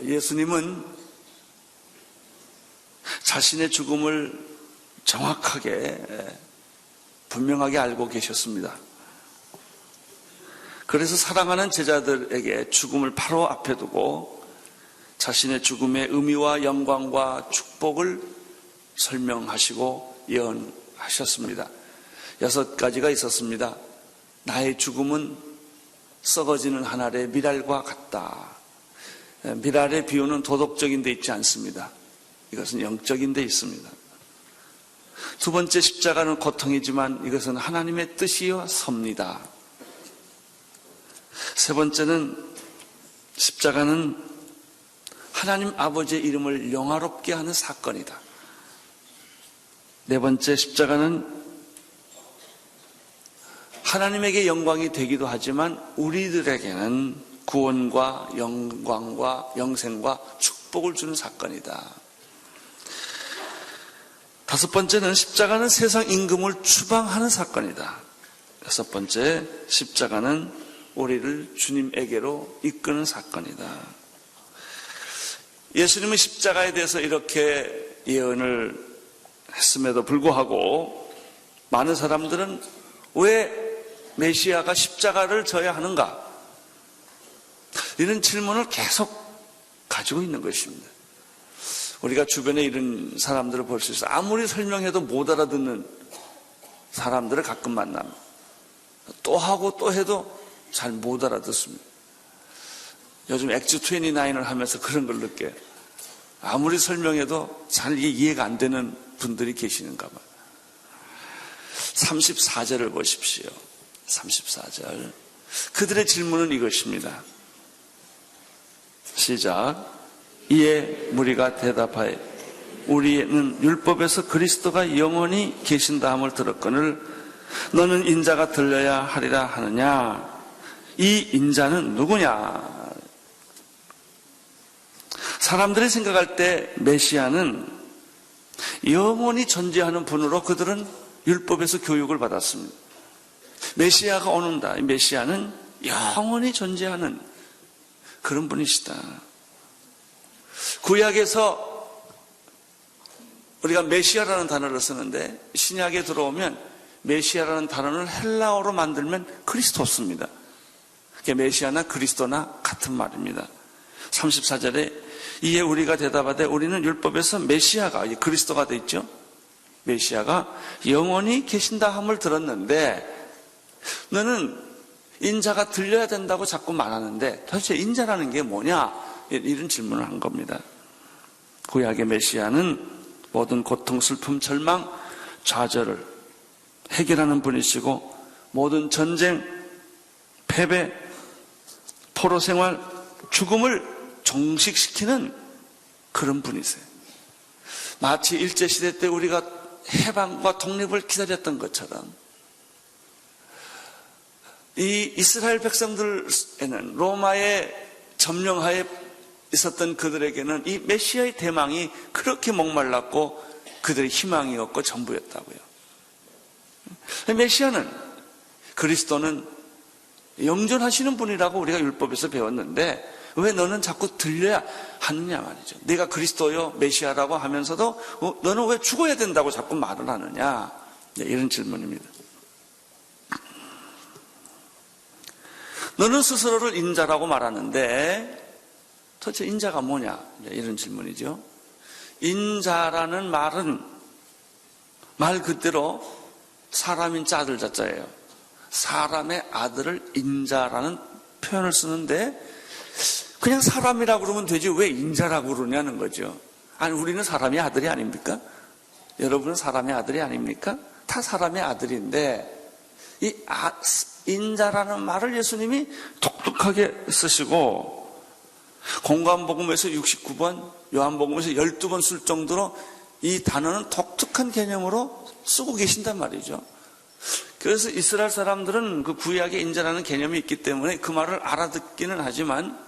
예수님은 자신의 죽음을 정확하게 분명하게 알고 계셨습니다. 그래서 사랑하는 제자들에게 죽음을 바로 앞에 두고 자신의 죽음의 의미와 영광과 축복을 설명하시고 예언하셨습니다. 6가지가 있었습니다. 나의 죽음은 썩어지는 한 알의 밀알과 같다. 밀알의 비유는 도덕적인 데 있지 않습니다. 이것은 영적인 데 있습니다. 2번째, 십자가는 고통이지만 이것은 하나님의 뜻이여 섭니다. 3번째는 십자가는 하나님 아버지의 이름을 영화롭게 하는 사건이다. 4번째, 십자가는 하나님에게 영광이 되기도 하지만 우리들에게는 구원과 영광과 영생과 축복을 주는 사건이다. 5번째는 십자가는 세상 임금을 추방하는 사건이다. 6번째, 십자가는 우리를 주님에게로 이끄는 사건이다. 예수님은 십자가에 대해서 이렇게 예언을 했음에도 불구하고 많은 사람들은 왜 메시아가 십자가를 져야 하는가? 이런 질문을 계속 가지고 있는 것입니다. 우리가 주변에 이런 사람들을 볼 수 있어요. 아무리 설명해도 못 알아듣는 사람들을 가끔 만납니다. 또 하고 또 해도 잘 못 알아듣습니다. 요즘 엑즈 29을 하면서 그런 걸 느껴요. 아무리 설명해도 잘 이해가 안 되는 분들이 계시는가 봐요. 34절을 보십시오. 34절. 그들의 질문은 이것입니다. 시작. 이에 무리가 대답하여 우리는 율법에서 그리스도가 영원히 계신다 함을 들었거늘 너는 인자가 들려야 하리라 하느냐? 이 인자는 누구냐? 사람들이 생각할 때 메시아는 영원히 존재하는 분으로 그들은 율법에서 교육을 받았습니다. 메시아가 오는다. 메시아는 영원히 존재하는 그런 분이시다. 구약에서 우리가 메시아라는 단어를 쓰는데 신약에 들어오면 메시아라는 단어를 헬라어로 만들면 크리스토스입니다. 메시아나 그리스도나 같은 말입니다. 34절에 이에 우리가 대답하되 우리는 율법에서 메시아가 그리스도가 되어 있죠. 메시아가 영원히 계신다 함을 들었는데 너는 인자가 들려야 된다고 자꾸 말하는데 도대체 인자라는 게 뭐냐? 이런 질문을 한 겁니다. 구약의 메시아는 모든 고통, 슬픔, 절망, 좌절을 해결하는 분이시고 모든 전쟁, 패배, 포로 생활, 죽음을 종식시키는 그런 분이세요. 마치 일제시대 때 우리가 해방과 독립을 기다렸던 것처럼 이 이스라엘 백성들에는 로마의 점령하에 있었던 그들에게는 이 메시아의 대망이 그렇게 목말랐고 그들의 희망이었고 전부였다고요. 메시아는 그리스도는 영존하시는 분이라고 우리가 율법에서 배웠는데 왜 너는 자꾸 들려야 하느냐 말이죠. 네가 그리스도요 메시아라고 하면서도 너는 왜 죽어야 된다고 자꾸 말을 하느냐, 이런 질문입니다. 너는 스스로를 인자라고 말하는데 도대체 인자가 뭐냐, 이런 질문이죠. 인자라는 말은 말 그대로 사람인 자들 자자예요. 사람의 아들을 인자라는 표현을 쓰는데 그냥 사람이라고 그러면 되지 왜 인자라고 그러냐는 거죠. 아니 우리는 사람의 아들이 아닙니까? 여러분은 사람의 아들이 아닙니까? 다 사람의 아들인데 이 인자라는 말을 예수님이 독특하게 쓰시고 공관복음에서 69번, 요한복음에서 12번 쓸 정도로 이 단어는 독특한 개념으로 쓰고 계신단 말이죠. 그래서 이스라엘 사람들은 그 구약의 인자라는 개념이 있기 때문에 그 말을 알아듣기는 하지만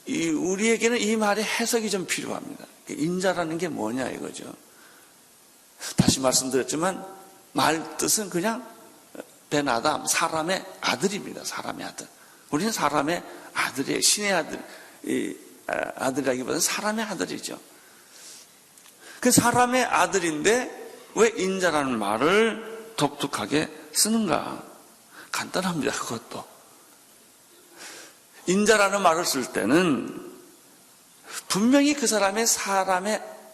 우리에게는 이 말의 해석이 좀 필요합니다. 인자라는 게 뭐냐 이거죠. 다시 말씀드렸지만 말 뜻은 그냥 베나담, 사람의 아들입니다. 사람의 아들. 우리는 사람의 아들이에요. 신의 아들. 아들이라기보다는 사람의 아들이죠. 그 사람의 아들인데 왜 인자라는 말을 독특하게 쓰는가? 간단합니다. 그것도. 인자라는 말을 쓸 때는 분명히 그 사람의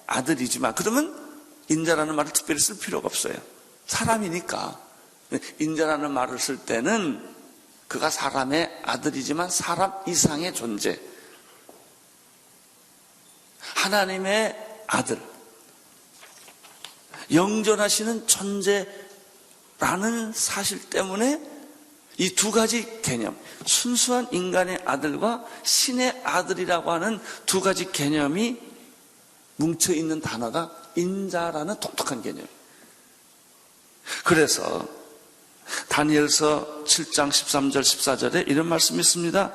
아들이지만 그러면 인자라는 말을 특별히 쓸 필요가 없어요. 사람이니까. 인자라는 말을 쓸 때는 그가 사람의 아들이지만 사람 이상의 존재. 하나님의 아들. 영존하시는 존재라는 사실 때문에 이 두 가지 개념, 순수한 인간의 아들과 신의 아들이라고 하는 두 가지 개념이 뭉쳐있는 단어가 인자라는 독특한 개념이에요. 그래서 다니엘서 7장 13절 14절에 이런 말씀이 있습니다.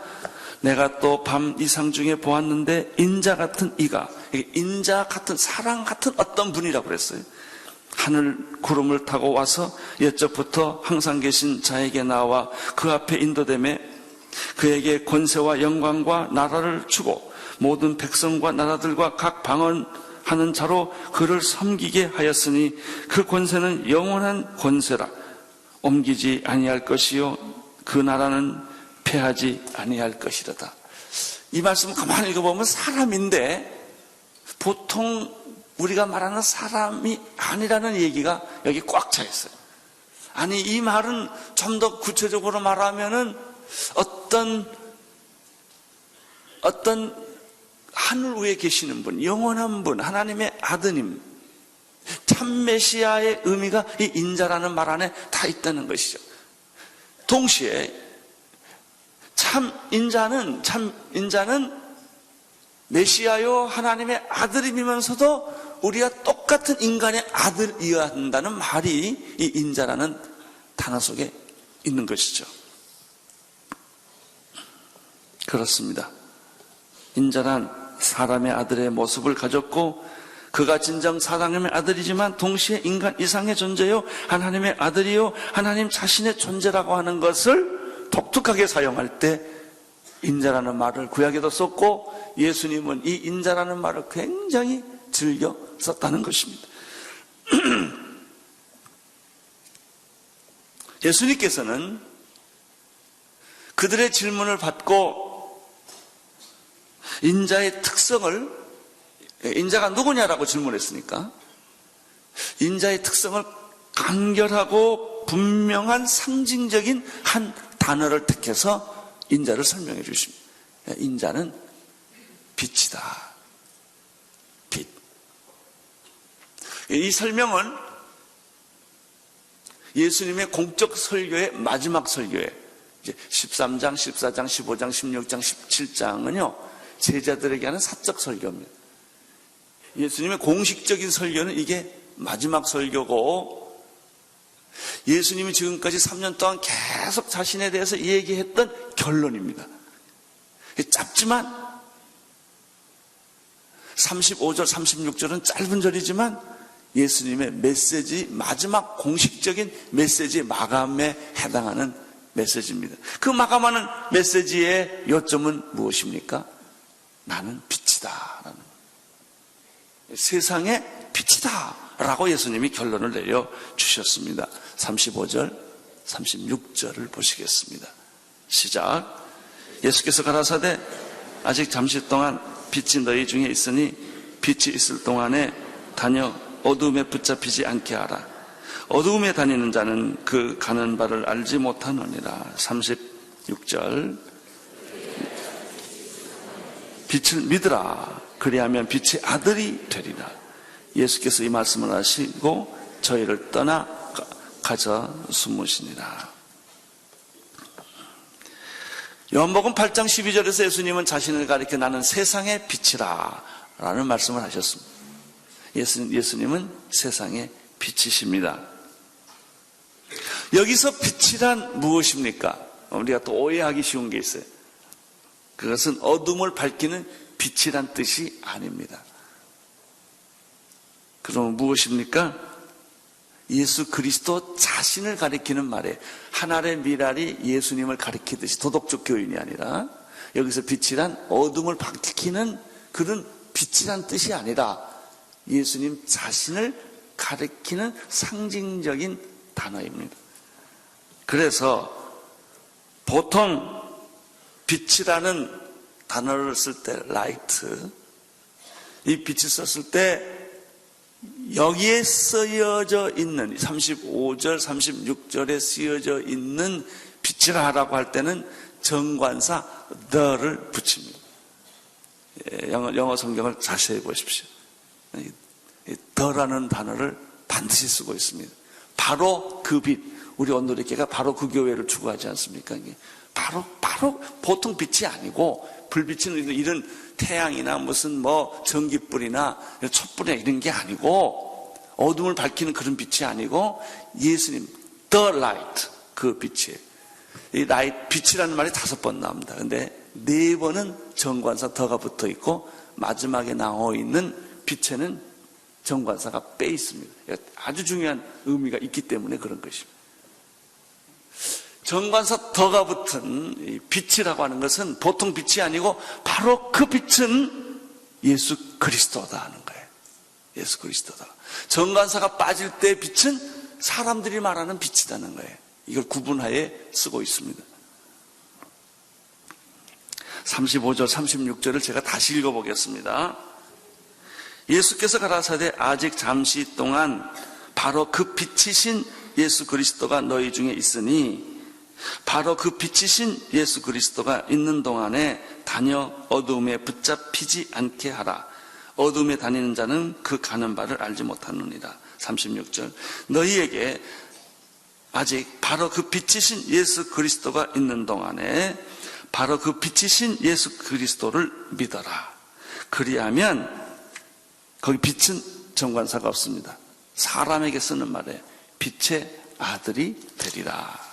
내가 또 밤 이상 중에 보았는데 인자 같은 이가, 인자 같은 사랑 같은 어떤 분이라고 그랬어요. 하늘 구름을 타고 와서 옛적부터 항상 계신 자에게 나와 그 앞에 인도되매 그에게 권세와 영광과 나라를 주고 모든 백성과 나라들과 각 방언하는 자로 그를 섬기게 하였으니 그 권세는 영원한 권세라. 옮기지 아니할 것이요 그 나라는 패하지 아니할 것이로다. 이 말씀 가만히 읽어보면 사람인데 보통 우리가 말하는 사람이 아니라는 얘기가 여기 꽉 차 있어요. 아니, 이 말은 좀 더 구체적으로 말하면은 어떤 하늘 위에 계시는 분, 영원한 분, 하나님의 아드님, 참 메시아의 의미가 이 인자라는 말 안에 다 있다는 것이죠. 동시에 참 인자는 메시아요 하나님의 아들이면서도 우리가 똑같은 인간의 아들이어야 한다는 말이 이 인자라는 단어 속에 있는 것이죠. 그렇습니다. 인자란 사람의 아들의 모습을 가졌고 그가 진정 사람의 아들이지만 동시에 인간 이상의 존재요 하나님의 아들이요 하나님 자신의 존재라고 하는 것을 독특하게 사용할 때 인자라는 말을 구약에도 썼고 예수님은 이 인자라는 말을 굉장히 즐겨 썼다는 것입니다. 예수님께서는 그들의 질문을 받고 인자의 특성을, 인자가 누구냐라고 질문했으니까 인자의 특성을 간결하고 분명한 상징적인 한 단어를 택해서 인자를 설명해 주십니다. 인자는 빛이다. 빛. 이 설명은 예수님의 공적 설교의 마지막 설교에 13장, 14장, 15장, 16장, 17장은요 제자들에게 하는 사적 설교입니다. 예수님의 공식적인 설교는 이게 마지막 설교고 예수님이 지금까지 3년 동안 계속 자신에 대해서 얘기했던 결론입니다. 짧지만 35절, 36절은 짧은 절이지만 예수님의 메시지, 마지막 공식적인 메시지 마감에 해당하는 메시지입니다. 그 마감하는 메시지의 요점은 무엇입니까? 나는 빛이다. 세상의 빛이다. 라고 예수님이 결론을 내려주셨습니다. 35절, 36절을 보시겠습니다. 시작. 예수께서 가라사대 아직 잠시 동안 빛이 너희 중에 있으니 빛이 있을 동안에 다녀 어두움에 붙잡히지 않게 하라. 어두움에 다니는 자는 그 가는 바를 알지 못하느니라. 36절. 빛을 믿으라. 그리하면 빛의 아들이 되리라. 예수께서 이 말씀을 하시고 저희를 떠나 가져 숨으시니라. 요한복음 8장 12절에서 예수님은 자신을 가리켜 나는 세상의 빛이라 라는 말씀을 하셨습니다. 예수님은 세상의 빛이십니다. 여기서 빛이란 무엇입니까? 우리가 또 오해하기 쉬운 게 있어요. 그것은 어둠을 밝히는 빛이란 뜻이 아닙니다. 그러면 무엇입니까? 예수 그리스도 자신을 가리키는 말이에요. 하늘의 미랄이 예수님을 가리키듯이 도덕적 교인이 아니라 여기서 빛이란 어둠을 밝히는 그런 빛이란 뜻이 아니라 예수님 자신을 가리키는 상징적인 단어입니다. 그래서 보통 빛이라는 단어를 쓸 때 light, 이 빛이 썼을 때 여기에 쓰여져 있는 35절, 36절에 쓰여져 있는 빛이라고 할 때는 정관사 the를 붙입니다. 영어 성경을 자세히 보십시오. the라는 단어를 반드시 쓰고 있습니다. 바로 그 빛, 우리 온누리교회가 바로 그 교회를 추구하지 않습니까? 이게 바로 보통 빛이 아니고, 불빛은 이런 태양이나 무슨 전기불이나 촛불이나 이런 게 아니고, 어둠을 밝히는 그런 빛이 아니고 예수님 the light, 그 빛이에요. 이 light, 빛이라는 말이 5번 나옵니다. 근데 4번은 정관사 더가 붙어 있고 마지막에 나와 있는 빛에는 정관사가 빼 있습니다. 아주 중요한 의미가 있기 때문에 그런 것입니다. 정관사 더가 붙은 빛이라고 하는 것은 보통 빛이 아니고 바로 그 빛은 예수 그리스도다 하는 거예요. 예수 그리스도다. 정관사가 빠질 때 빛은 사람들이 말하는 빛이라는 거예요. 이걸 구분하에 쓰고 있습니다. 35절, 36절을 제가 다시 읽어보겠습니다. 예수께서 가라사대 아직 잠시 동안 바로 그 빛이신 예수 그리스도가 너희 중에 있으니 바로 그 빛이신 예수 그리스도가 있는 동안에 다녀 어두움에 붙잡히지 않게 하라. 어두움에 다니는 자는 그 가는 바를 알지 못하느니라. 36절 너희에게 아직 바로 그 빛이신 예수 그리스도가 있는 동안에 바로 그 빛이신 예수 그리스도를 믿어라. 그리하면 거기 빛은 정관사가 없습니다. 사람에게 쓰는 말에 빛의 아들이 되리라.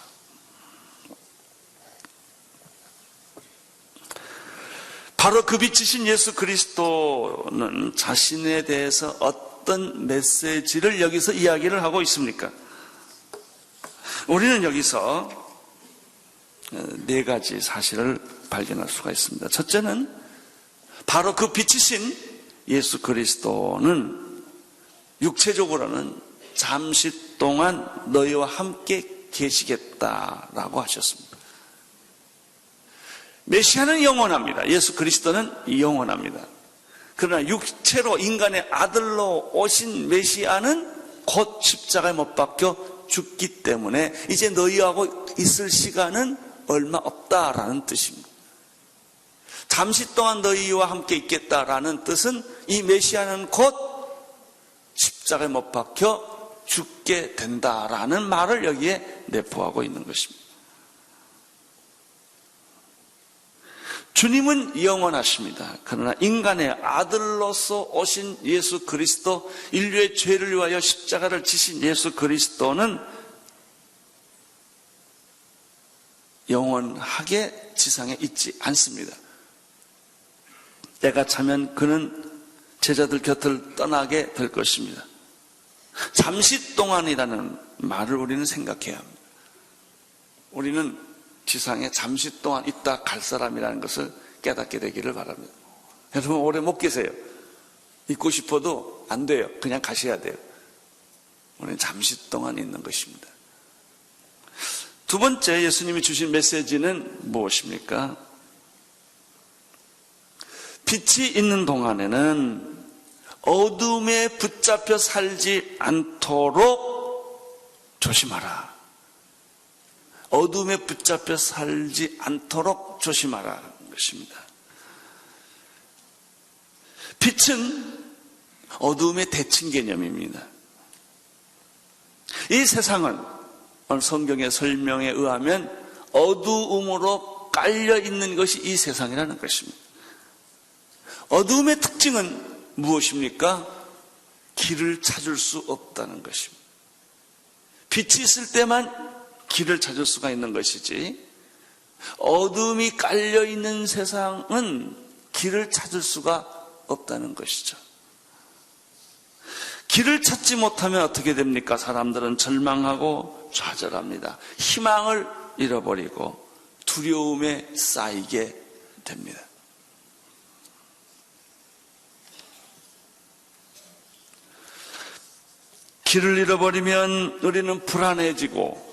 바로 그 빛이신 예수 그리스도는 자신에 대해서 어떤 메시지를 여기서 이야기를 하고 있습니까? 우리는 여기서 4가지 사실을 발견할 수가 있습니다. 첫째는 바로 그 빛이신 예수 그리스도는 육체적으로는 잠시 동안 너희와 함께 계시겠다라고 하셨습니다. 메시아는 영원합니다. 예수 그리스도는 영원합니다. 그러나 육체로 인간의 아들로 오신 메시아는 곧 십자가에 못 박혀 죽기 때문에 이제 너희하고 있을 시간은 얼마 없다라는 뜻입니다. 잠시 동안 너희와 함께 있겠다라는 뜻은 이 메시아는 곧 십자가에 못 박혀 죽게 된다라는 말을 여기에 내포하고 있는 것입니다. 주님은 영원하십니다. 그러나 인간의 아들로서 오신 예수 그리스도, 인류의 죄를 위하여 십자가를 지신 예수 그리스도는 영원하게 지상에 있지 않습니다. 때가 차면 그는 제자들 곁을 떠나게 될 것입니다. 잠시 동안이라는 말을 우리는 생각해야 합니다. 우리는 지상에 잠시 동안 있다 갈 사람이라는 것을 깨닫게 되기를 바랍니다. 여러분 오래 못 계세요. 있고 싶어도 안 돼요. 그냥 가셔야 돼요. 우리는 잠시 동안 있는 것입니다. 두 번째 예수님이 주신 메시지는 무엇입니까? 빛이 있는 동안에는 어둠에 붙잡혀 살지 않도록 조심하라. 어둠에 붙잡혀 살지 않도록 조심하라는 것입니다. 빛은 어둠의 대칭 개념입니다. 이 세상은 오늘 성경의 설명에 의하면 어두움으로 깔려 있는 것이 이 세상이라는 것입니다. 어두움의 특징은 무엇입니까? 길을 찾을 수 없다는 것입니다. 빛이 있을 때만 길을 찾을 수가 있는 것이지 어둠이 깔려있는 세상은 길을 찾을 수가 없다는 것이죠. 길을 찾지 못하면 어떻게 됩니까? 사람들은 절망하고 좌절합니다. 희망을 잃어버리고 두려움에 쌓이게 됩니다. 길을 잃어버리면 우리는 불안해지고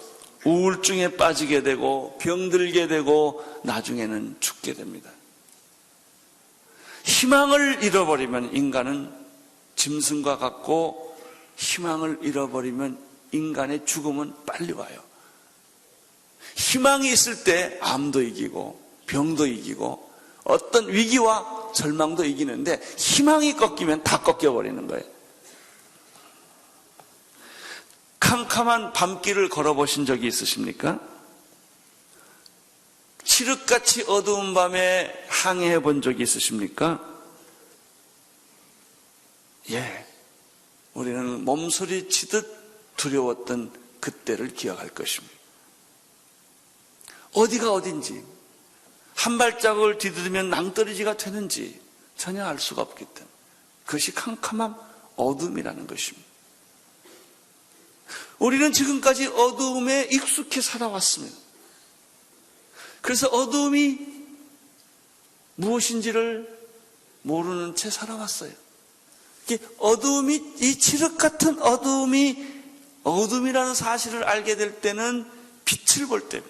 우울증에 빠지게 되고 병들게 되고 나중에는 죽게 됩니다. 희망을 잃어버리면 인간은 짐승과 같고 희망을 잃어버리면 인간의 죽음은 빨리 와요. 희망이 있을 때 암도 이기고 병도 이기고 어떤 위기와 절망도 이기는데 희망이 꺾이면 다 꺾여버리는 거예요. 캄캄한 밤길을 걸어보신 적이 있으십니까? 칠흑같이 어두운 밤에 항해해 본 적이 있으십니까? 예. 우리는 몸소리 치듯 두려웠던 그때를 기억할 것입니다. 어디가 어딘지, 한 발자국을 디디면 낭떠러지가 되는지 전혀 알 수가 없기 때문에 그것이 캄캄한 어둠이라는 것입니다. 우리는 지금까지 어두움에 익숙해 살아왔습니다. 그래서 어두움이 무엇인지를 모르는 채 살아왔어요. 어두움이, 이 칠흑 같은 어두움이 어둠이라는 사실을 알게 될 때는 빛을 볼 때,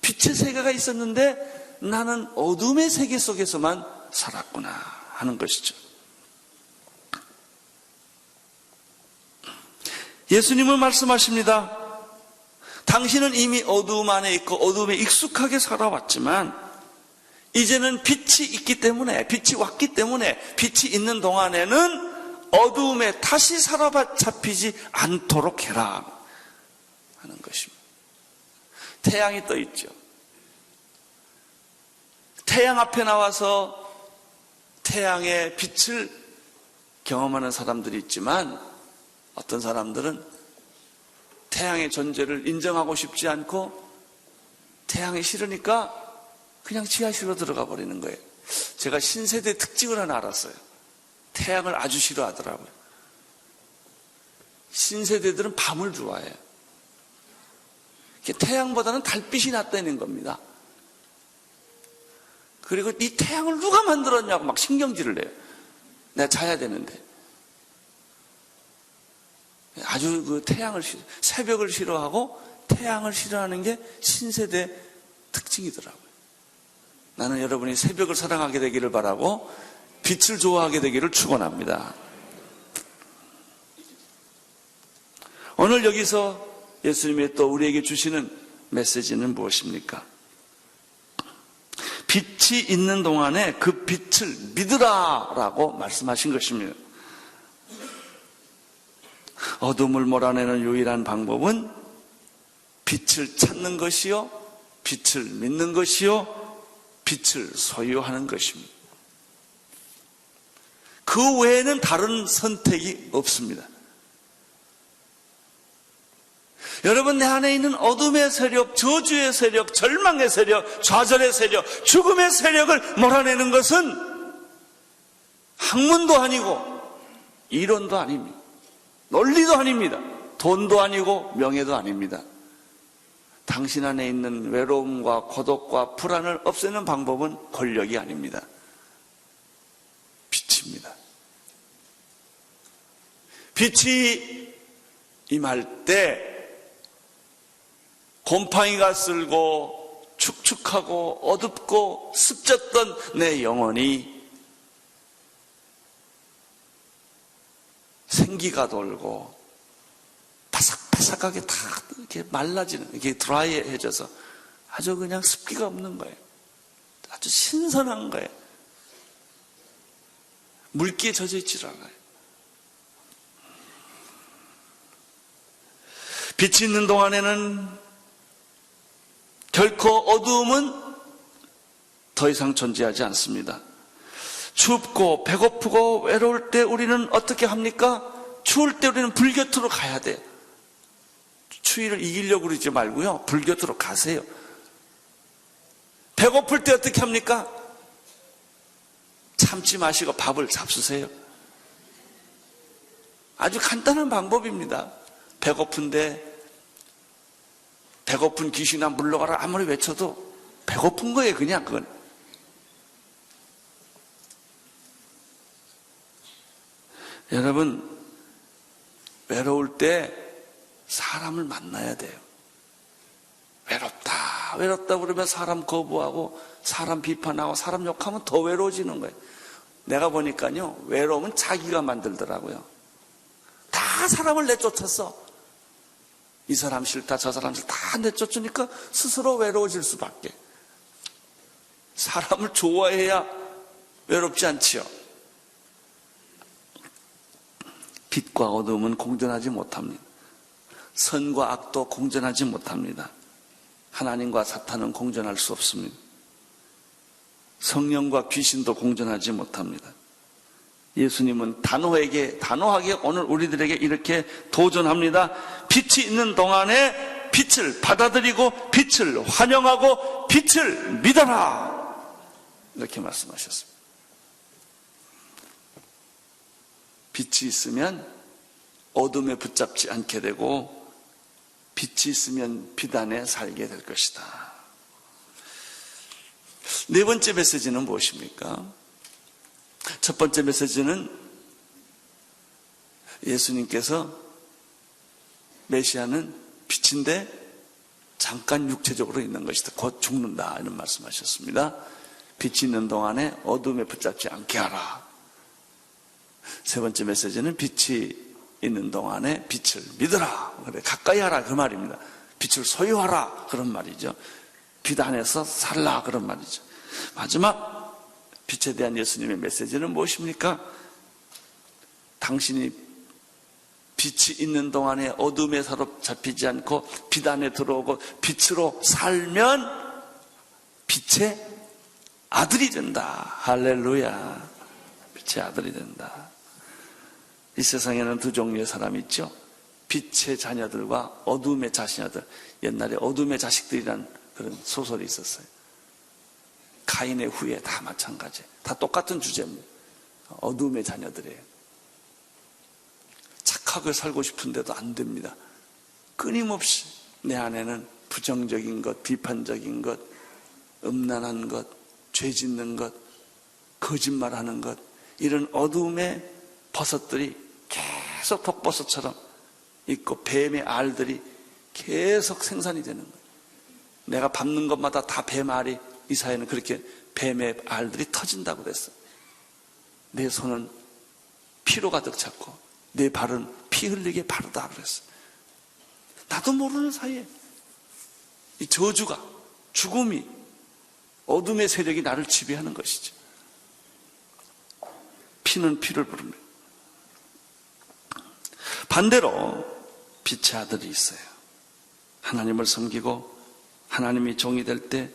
빛의 세계가 있었는데 나는 어둠의 세계 속에서만 살았구나 하는 것이죠. 예수님은 말씀하십니다. 당신은 이미 어두움 안에 있고 어두움에 익숙하게 살아왔지만 이제는 빛이 있기 때문에, 빛이 왔기 때문에 빛이 있는 동안에는 어두움에 다시 사로잡히지 않도록 해라 하는 것입니다. 태양이 떠 있죠. 태양 앞에 나와서 태양의 빛을 경험하는 사람들이 있지만 어떤 사람들은 태양의 존재를 인정하고 싶지 않고 태양이 싫으니까 그냥 지하실로 들어가 버리는 거예요. 제가 신세대 특징을 하나 알았어요. 태양을 아주 싫어하더라고요. 신세대들은 밤을 좋아해요. 태양보다는 달빛이 낫다는 겁니다. 그리고 이 태양을 누가 만들었냐고 막 신경질을 내요. 내가 자야 되는데. 아주 그 태양을 새벽을 싫어하고 태양을 싫어하는 게 신세대 특징이더라고요. 나는 여러분이 새벽을 사랑하게 되기를 바라고 빛을 좋아하게 되기를 축원합니다. 오늘 여기서 예수님이 또 우리에게 주시는 메시지는 무엇입니까? 빛이 있는 동안에 그 빛을 믿으라라고 말씀하신 것입니다. 어둠을 몰아내는 유일한 방법은 빛을 찾는 것이요, 빛을 믿는 것이요, 빛을 소유하는 것입니다. 그 외에는 다른 선택이 없습니다. 여러분, 내 안에 있는 어둠의 세력, 저주의 세력, 절망의 세력, 좌절의 세력, 죽음의 세력을 몰아내는 것은 학문도 아니고 이론도 아닙니다. 논리도 아닙니다. 돈도 아니고 명예도 아닙니다. 당신 안에 있는 외로움과 고독과 불안을 없애는 방법은 권력이 아닙니다. 빛입니다. 빛이 임할 때 곰팡이가 쓸고 축축하고 어둡고 습졌던 내 영혼이 생기가 돌고 바삭바삭하게 다 이렇게 말라지는, 이게 드라이해져서 아주 그냥 습기가 없는 거예요. 아주 신선한 거예요. 물기에 젖어 있질 않아요. 빛이 있는 동안에는 결코 어두움은 더 이상 존재하지 않습니다. 춥고 배고프고 외로울 때 우리는 어떻게 합니까? 추울 때 우리는 불 곁으로 가야 돼요. 추위를 이기려고 그러지 말고요, 불 곁으로 가세요. 배고플 때 어떻게 합니까? 참지 마시고 밥을 잡수세요. 아주 간단한 방법입니다. 배고픈데 배고픈 귀신아 물러가라 아무리 외쳐도 배고픈 거예요, 그냥 그건. 여러분, 외로울 때 사람을 만나야 돼요. 외롭다, 외롭다 그러면 사람 거부하고 사람 비판하고 사람 욕하면 더 외로워지는 거예요. 내가 보니까요, 외로움은 자기가 만들더라고요. 다 사람을 내쫓았어. 이 사람 싫다, 저 사람 싫다 다 내쫓으니까 스스로 외로워질 수밖에. 사람을 좋아해야 외롭지 않지요. 빛과 어둠은 공존하지 못합니다. 선과 악도 공존하지 못합니다. 하나님과 사탄은 공존할 수 없습니다. 성령과 귀신도 공존하지 못합니다. 예수님은 단호하게 오늘 우리들에게 이렇게 도전합니다. 빛이 있는 동안에 빛을 받아들이고 빛을 환영하고 빛을 믿어라, 이렇게 말씀하셨습니다. 빛이 있으면 어둠에 붙잡지 않게 되고 빛이 있으면 빛 안에 살게 될 것이다. 네 번째 메시지는 무엇입니까? 첫 번째 메시지는 예수님께서 메시아는 빛인데 잠깐 육체적으로 있는 것이다. 곧 죽는다, 이런 말씀하셨습니다. 빛이 있는 동안에 어둠에 붙잡지 않게 하라. 세 번째 메시지는 빛이 있는 동안에 빛을 믿어라, 그래, 가까이 하라, 그 말입니다. 빛을 소유하라, 그런 말이죠. 빛 안에서 살라, 그런 말이죠. 마지막 빛에 대한 예수님의 메시지는 무엇입니까? 당신이 빛이 있는 동안에 어둠에 사로잡히지 않고 빛 안에 들어오고 빛으로 살면 빛의 아들이 된다. 할렐루야. 빛의 아들이 된다. 이 세상에는 두 종류의 사람이 있죠. 빛의 자녀들과 어둠의 자녀들. 옛날에 어둠의 자식들이라는 그런 소설이 있었어요. 가인의 후예 다 마찬가지. 다 똑같은 주제입니다. 어둠의 자녀들이에요. 착하게 살고 싶은데도 안 됩니다. 끊임없이 내 안에는 부정적인 것, 비판적인 것, 음란한 것, 죄 짓는 것, 거짓말하는 것, 이런 어둠의 버섯들이 계속 독버섯처럼 있고 뱀의 알들이 계속 생산이 되는 거예요. 내가 밟는 것마다 다 뱀알이, 이사야는 그렇게 뱀의 알들이 터진다고 그랬어요. 내 손은 피로 가득 찼고 내 발은 피 흘리게 바르다 그랬어요. 나도 모르는 사이에 이 저주가, 죽음이, 어둠의 세력이 나를 지배하는 것이죠. 피는 피를 부릅니다. 반대로 빛의 아들이 있어요. 하나님을 섬기고 하나님이 종이 될 때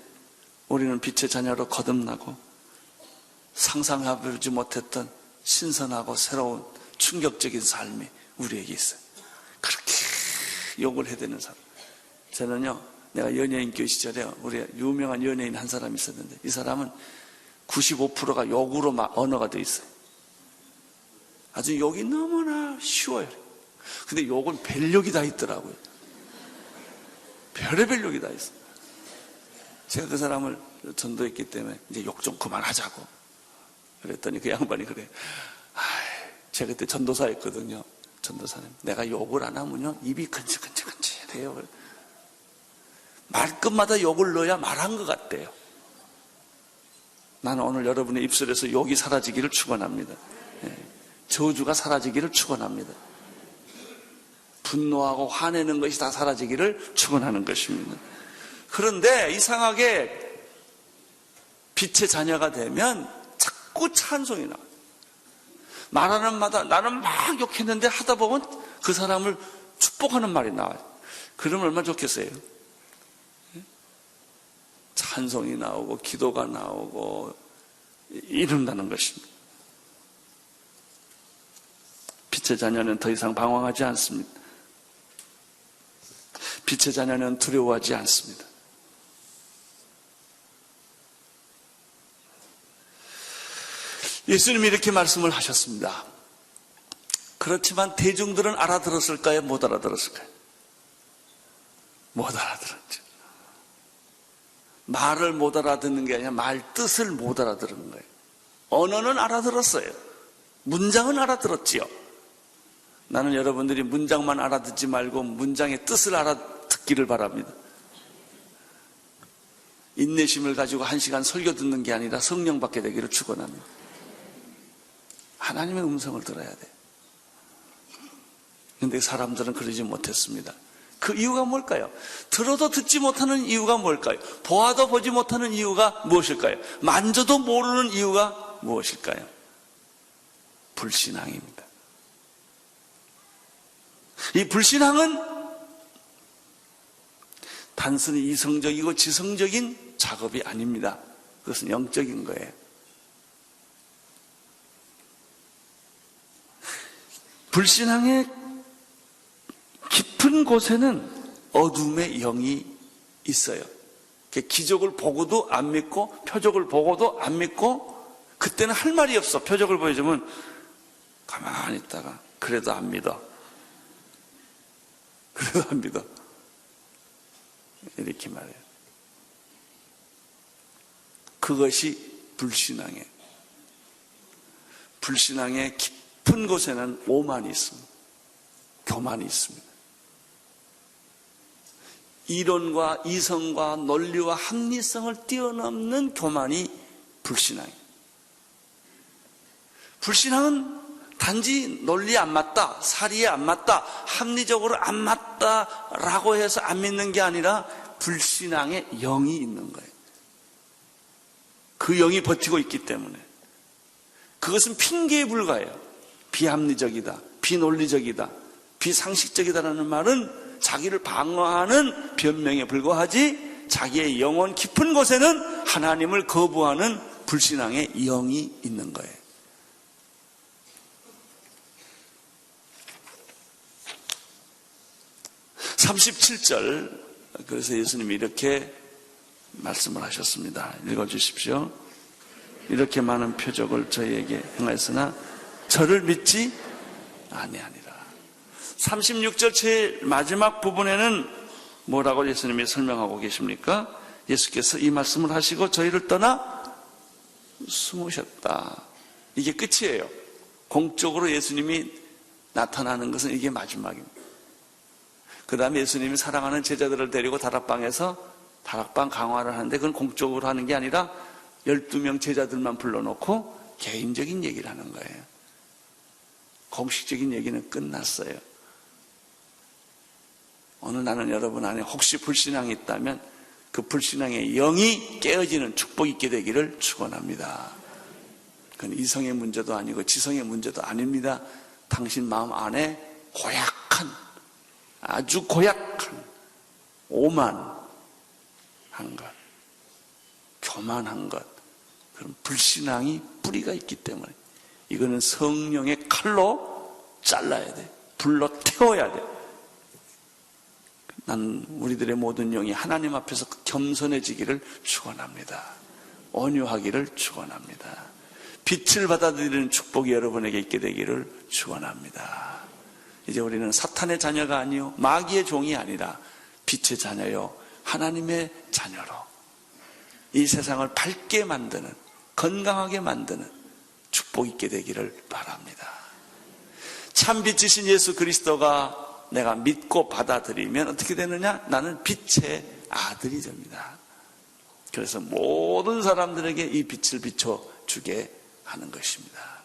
우리는 빛의 자녀로 거듭나고 상상해보지 못했던 신선하고 새로운 충격적인 삶이 우리에게 있어요. 그렇게 욕을 해대는 사람. 저는요, 내가 연예인 교회 시절에 우리 유명한 연예인 한 사람이 있었는데 이 사람은 95%가 욕으로 언어가 되어 있어요. 아주 욕이 너무나 쉬워요. 근데 욕은 별욕이 다 있더라고요. 별의별 욕이 다 있어요. 제가 그 사람을 전도했기 때문에 이제 욕 좀 그만하자고 그랬더니 그 양반이 그래. 제가 그때 전도사였거든요. 전도사님, 내가 욕을 안 하면요 입이 근질근질해요. 말끝마다 욕을 넣어야 말한 것 같대요. 나는 오늘 여러분의 입술에서 욕이 사라지기를 축원합니다. 저주가 사라지기를 축원합니다. 분노하고 화내는 것이 다 사라지기를 축원하는 것입니다. 그런데 이상하게 빛의 자녀가 되면 자꾸 찬송이 나와요. 말하는 마다 나는 막 욕했는데 하다 보면 그 사람을 축복하는 말이 나와요. 그러면 얼마나 좋겠어요. 찬송이 나오고 기도가 나오고 이룬다는 것입니다. 빛의 자녀는 더 이상 방황하지 않습니다. 빛의 자녀는 두려워하지 않습니다. 예수님이 이렇게 말씀을 하셨습니다. 그렇지만 대중들은 알아들었을까요? 못 알아들었을까요? 못 알아들었죠. 말을 못 알아듣는 게 아니라 말 뜻을 못 알아들은 거예요. 언어는 알아들었어요. 문장은 알아들었지요. 나는 여러분들이 문장만 알아듣지 말고 문장의 뜻을 알아듣기를 바랍니다. 인내심을 가지고 1시간 설교 듣는 게 아니라 성령 받게 되기를 축원합니다. 하나님의 음성을 들어야 돼요. 그런데 사람들은 그러지 못했습니다. 그 이유가 뭘까요? 들어도 듣지 못하는 이유가 뭘까요? 보아도 보지 못하는 이유가 무엇일까요? 만져도 모르는 이유가 무엇일까요? 불신앙입니다. 이 불신앙은 단순히 이성적이고 지성적인 작업이 아닙니다. 그것은 영적인 거예요. 불신앙의 깊은 곳에는 어둠의 영이 있어요. 기적을 보고도 안 믿고 표적을 보고도 안 믿고 그때는 할 말이 없어. 표적을 보여주면 가만히 있다가 그래도 안 믿어. 그래도 안 믿어. 이렇게 말해요. 그것이 불신앙이에요. 불신앙의 깊은 곳에는 오만이 있습니다. 교만이 있습니다. 이론과 이성과 논리와 합리성을 뛰어넘는 교만이 불신앙이에요. 불신앙은 단지 논리에 안 맞다, 사리에 안 맞다, 합리적으로 안 맞다라고 해서 안 믿는 게 아니라 불신앙의 영이 있는 거예요. 그 영이 버티고 있기 때문에. 그것은 핑계에 불과해요. 비합리적이다, 비논리적이다, 비상식적이다라는 말은 자기를 방어하는 변명에 불과하지 자기의 영혼 깊은 곳에는 하나님을 거부하는 불신앙의 영이 있는 거예요. (37절) 그래서 예수님이 이렇게 말씀을 하셨습니다. 읽어주십시오. 이렇게 많은 표적을 저희에게 행하였으나 저를 믿지 아니하니라. 36절 제일 마지막 부분에는 뭐라고 예수님이 설명하고 계십니까? 예수께서 이 말씀을 하시고 저희를 떠나 숨으셨다. 이게 끝이에요. 공적으로 예수님이 나타나는 것은 이게 마지막입니다. 그 다음에 예수님이 사랑하는 제자들을 데리고 다락방에서 다락방 강화를 하는데 그건 공적으로 하는 게 아니라 12명 제자들만 불러놓고 개인적인 얘기를 하는 거예요. 공식적인 얘기는 끝났어요. 오늘 나는 여러분 안에 혹시 불신앙이 있다면 그 불신앙의 영이 깨어지는 축복이 있게 되기를 축원합니다. 그건 이성의 문제도 아니고 지성의 문제도 아닙니다. 당신 마음 안에 고약한 아주 고약한 오만한 것, 교만한 것, 그런 불신앙이 뿌리가 있기 때문에 이거는 성령의 칼로 잘라야 돼. 불로 태워야 돼. 난 우리들의 모든 영이 하나님 앞에서 겸손해지기를 축원합니다. 온유하기를 축원합니다. 빛을 받아들이는 축복이 여러분에게 있게 되기를 축원합니다. 이제 우리는 사탄의 자녀가 아니요 마귀의 종이 아니라 빛의 자녀요 하나님의 자녀로 이 세상을 밝게 만드는 건강하게 만드는 축복이 있게 되기를 바랍니다. 참 빛이신 예수 그리스도가 내가 믿고 받아들이면 어떻게 되느냐? 나는 빛의 아들이 됩니다. 그래서 모든 사람들에게 이 빛을 비춰주게 하는 것입니다.